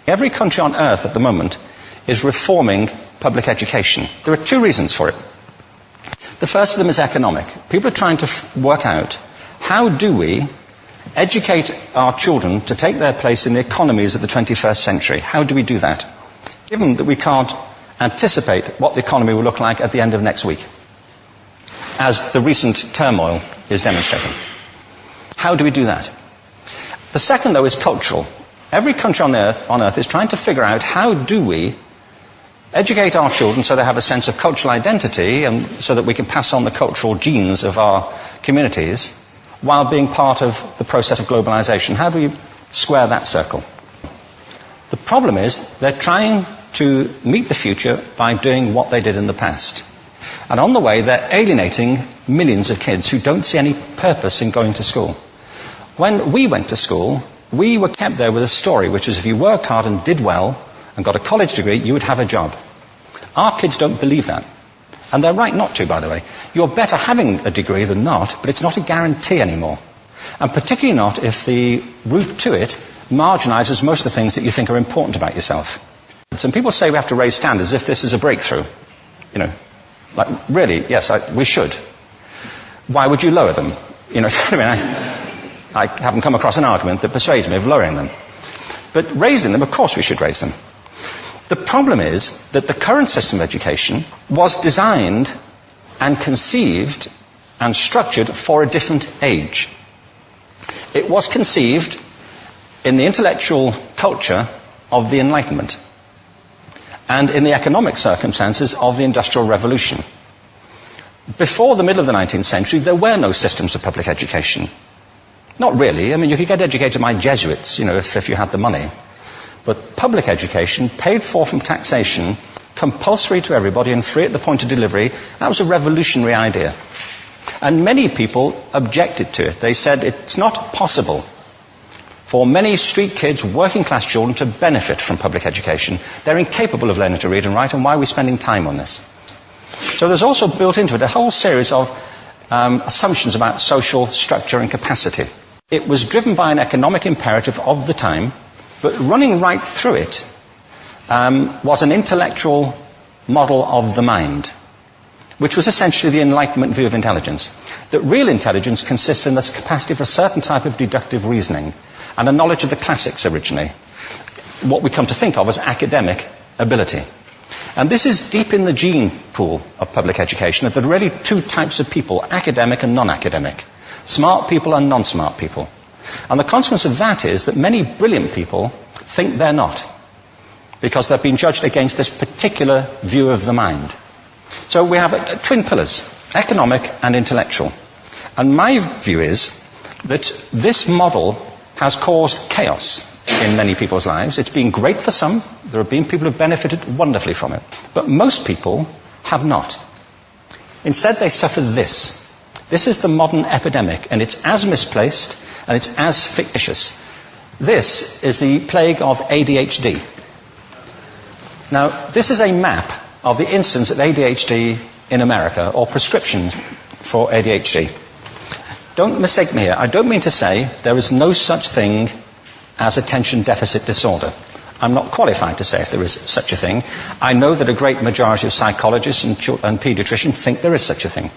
Every country on earth at the moment is reforming public education. There are two reasons for it. The first of them is economic. People are trying to work out, how do we educate our children to take their place in the economies of the 21st century? How do we do that, given that we can't anticipate what the economy will look like at the end of next week, as the recent turmoil is demonstrating? How do we do that? The second, though, is cultural. Every country on earth is trying to figure out, how do we educate our children so they have a sense of cultural identity and so that we can pass on the cultural genes of our communities while being part of the process of globalization. How do we square that circle? The problem is they're trying to meet the future by doing what they did in the past. And on the way, they're alienating millions of kids who don't see any purpose in going to school. When we went to school, we were kept there with a story, which was if you worked hard and did well and got a college degree, you would have a job. Our kids don't believe that. And they're right not to, by the way. You're better having a degree than not, but it's not a guarantee anymore. And particularly not if the route to it marginalizes most of the things that you think are important about yourself. Some people say we have to raise standards as if this is a breakthrough. You know, like, really, yes, we should. Why would you lower them? You know, I mean, I haven't come across an argument that persuades me of lowering them. But raising them, of course we should raise them. The problem is that the current system of education was designed and conceived and structured for a different age. It was conceived in the intellectual culture of the Enlightenment and in the economic circumstances of the Industrial Revolution. Before the middle of the 19th century, there were no systems of public education. Not really. I mean, you could get educated by Jesuits, you know, if you had the money. But public education, paid for from taxation, compulsory to everybody and free at the point of delivery, that was a revolutionary idea. And many people objected to it. They said it's not possible for many street kids, working class children, to benefit from public education. They're incapable of learning to read and write, and why are we spending time on this? So there's also built into it a whole series of assumptions about social structure and capacity. It was driven by an economic imperative of the time, but running right through it was an intellectual model of the mind, which was essentially the Enlightenment view of intelligence. That real intelligence consists in the capacity for a certain type of deductive reasoning and a knowledge of the classics originally, what we come to think of as academic ability. And this is deep in the gene pool of public education, that there are really two types of people, academic and non-academic, smart people and non-smart people. And the consequence of that is that many brilliant people think they're not, because they've been judged against this particular view of the mind. So we have twin pillars, economic and intellectual. And my view is that this model has caused chaos in many people's lives. It's been great for some. There have been people who have benefited wonderfully from it. But most people have not. Instead, they suffer this. This is the modern epidemic, and it's as misplaced and it's as fictitious. This is the plague of ADHD. Now, this is a map of the incidence of ADHD in America, or prescriptions for ADHD. Don't mistake me here. I don't mean to say there is no such thing as attention deficit disorder. I'm not qualified to say if there is such a thing. I know that a great majority of psychologists and paediatricians think there is such a thing.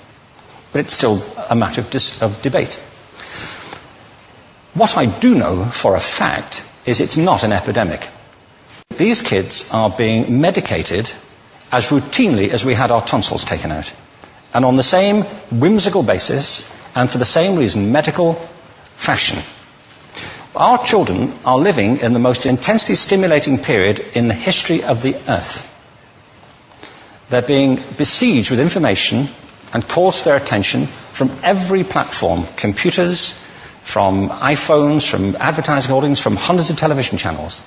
But it's still a matter of debate. What I do know for a fact is it's not an epidemic. These kids are being medicated as routinely as we had our tonsils taken out. And on the same whimsical basis, and for the same reason, medical fashion. Our children are living in the most intensely stimulating period in the history of the earth. They're being besieged with information and calls for their attention from every platform, computers, from iPhones, from advertising holdings, from hundreds of television channels.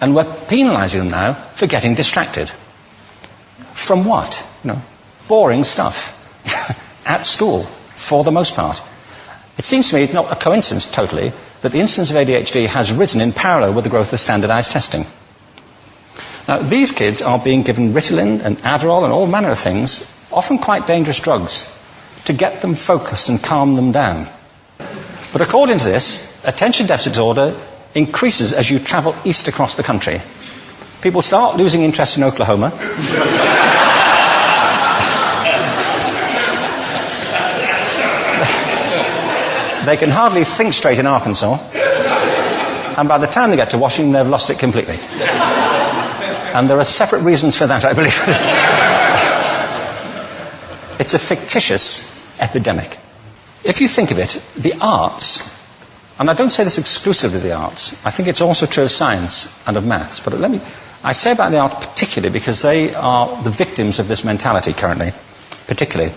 And we're penalizing them now for getting distracted. From what? You know, boring stuff at school, for the most part. It seems to me it's not a coincidence totally that the incidence of ADHD has risen in parallel with the growth of standardized testing. Now, these kids are being given Ritalin and Adderall and all manner of things, often quite dangerous drugs, to get them focused and calm them down. But according to this, attention deficit disorder increases as you travel east across the country. People start losing interest in Oklahoma. They can hardly think straight in Arkansas. And by the time they get to Washington, they've lost it completely. And there are separate reasons for that, I believe. It's a fictitious epidemic. If you think of it, the arts, and I don't say this exclusively of the arts, I think it's also true of science and of maths, but I say about the arts particularly because they are the victims of this mentality currently, particularly.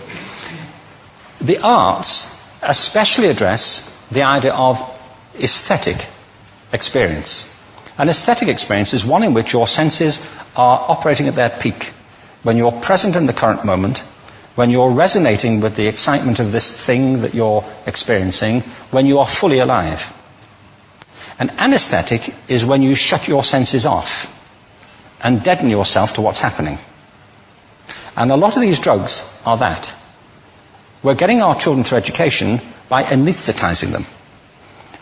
The arts especially address the idea of aesthetic experience. An aesthetic experience is one in which your senses are operating at their peak, when you're present in the current moment, when you're resonating with the excitement of this thing that you're experiencing, when you are fully alive. An anesthetic is when you shut your senses off and deaden yourself to what's happening. And a lot of these drugs are that. We're getting our children through education by anesthetizing them.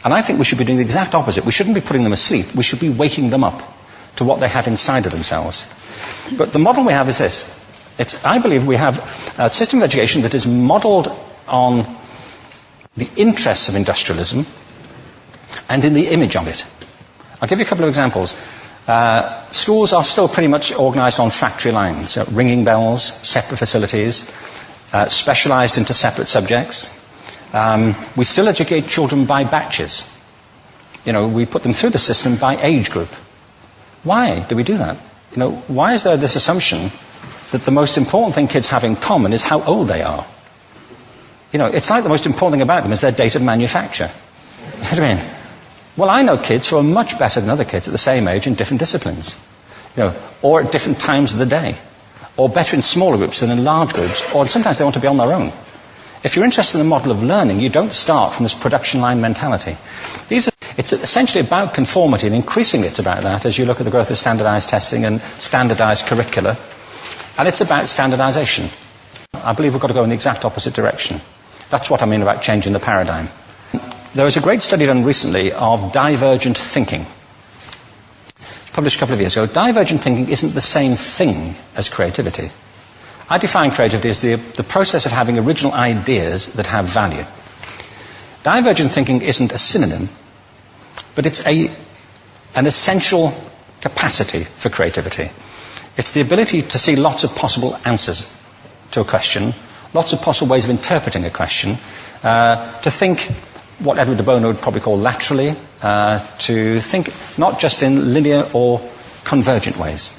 And I think we should be doing the exact opposite. We shouldn't be putting them asleep. We should be waking them up to what they have inside of themselves. But the model we have is this. I believe we have a system of education that is modeled on the interests of industrialism and in the image of it. I'll give you a couple of examples. Schools are still pretty much organized on factory lines, ringing bells, separate facilities, specialized into separate subjects. We still educate children by batches. We put them through the system by age group. Why do we do that? Why is there this assumption that the most important thing kids have in common is how old they are? It's like the most important thing about them is their date of manufacture. You know what I mean? Well, I know kids who are much better than other kids at the same age in different disciplines, or at different times of the day, or better in smaller groups than in large groups, or sometimes they want to be on their own. If you're interested in the model of learning, you don't start from this production line mentality. It's essentially about conformity, and increasingly it's about that as you look at the growth of standardized testing and standardized curricula. And it's about standardization. I believe we've got to go in the exact opposite direction. That's what I mean about changing the paradigm. There was a great study done recently of divergent thinking. Published a couple of years ago. Divergent thinking isn't the same thing as creativity. I define creativity as the process of having original ideas that have value. Divergent thinking isn't a synonym, but it's an essential capacity for creativity. It's the ability to see lots of possible answers to a question, lots of possible ways of interpreting a question, to think what Edward de Bono would probably call laterally, to think not just in linear or convergent ways,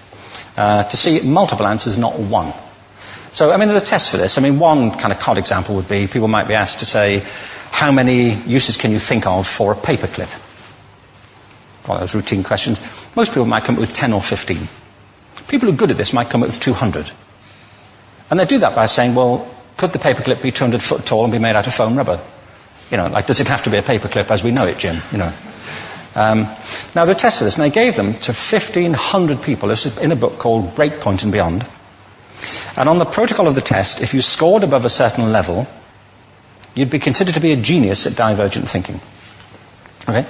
to see multiple answers, not one. So, there are tests for this. One kind of cod example would be, people might be asked to say, how many uses can you think of for a paperclip? Well, those routine questions. Most people might come up with 10 or 15. People who are good at this might come up with 200. And they do that by saying, well, could the paperclip be 200 foot tall and be made out of foam rubber? Does it have to be a paperclip as we know it, Jim? Now, there are tests for this, and they gave them to 1,500 people. This is in a book called Breakpoint and Beyond. And on the protocol of the test, if you scored above a certain level, you'd be considered to be a genius at divergent thinking. Okay?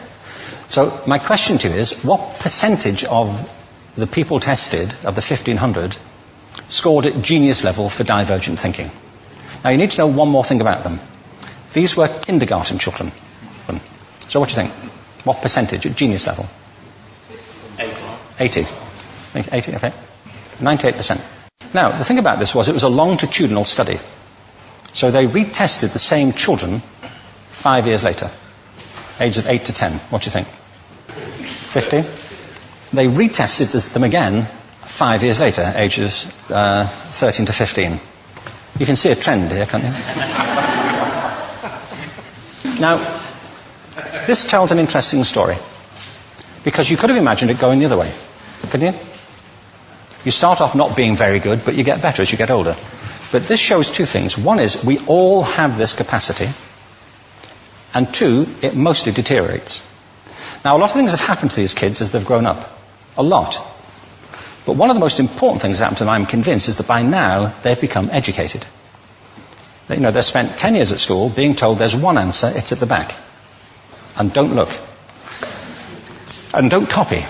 So my question to you is, what percentage of the people tested, of the 1,500, scored at genius level for divergent thinking? Now, you need to know one more thing about them. These were kindergarten children. So what do you think? What percentage at genius level? 80. 80, okay. 98%. Now, the thing about this was it was a longitudinal study. So they retested the same children 5 years later, ages of 8 to 10. What do you think? 50? They retested them again 5 years later, ages 13 to 15. You can see a trend here, can't you? Now, this tells an interesting story, because you could have imagined it going the other way, couldn't you? You start off not being very good, but you get better as you get older. But this shows two things. One is we all have this capacity, and two, it mostly deteriorates. Now, a lot of things have happened to these kids as they've grown up. A lot. But one of the most important things that happened to them, I'm convinced, is that by now they've become educated. They've spent 10 years at school being told there's one answer, it's at the back. And don't look. And don't copy,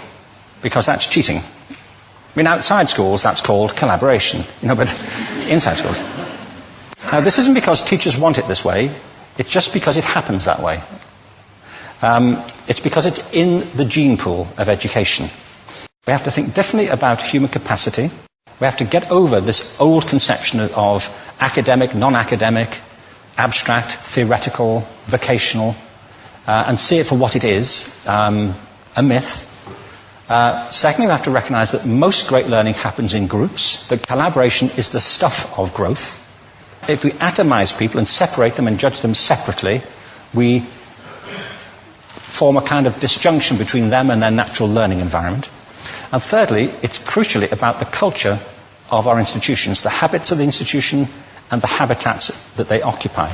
because that's cheating. I mean, outside schools, that's called collaboration, but inside schools. Now, this isn't because teachers want it this way, it's just because it happens that way. It's because it's in the gene pool of education. We have to think differently about human capacity. We have to get over this old conception of academic, non-academic, abstract, theoretical, vocational, and see it for what it is, a myth. Secondly, we have to recognize that most great learning happens in groups, that collaboration is the stuff of growth. If we atomize people and separate them and judge them separately, we form a kind of disjunction between them and their natural learning environment. And thirdly, it's crucially about the culture of our institutions, the habits of the institution and the habitats that they occupy.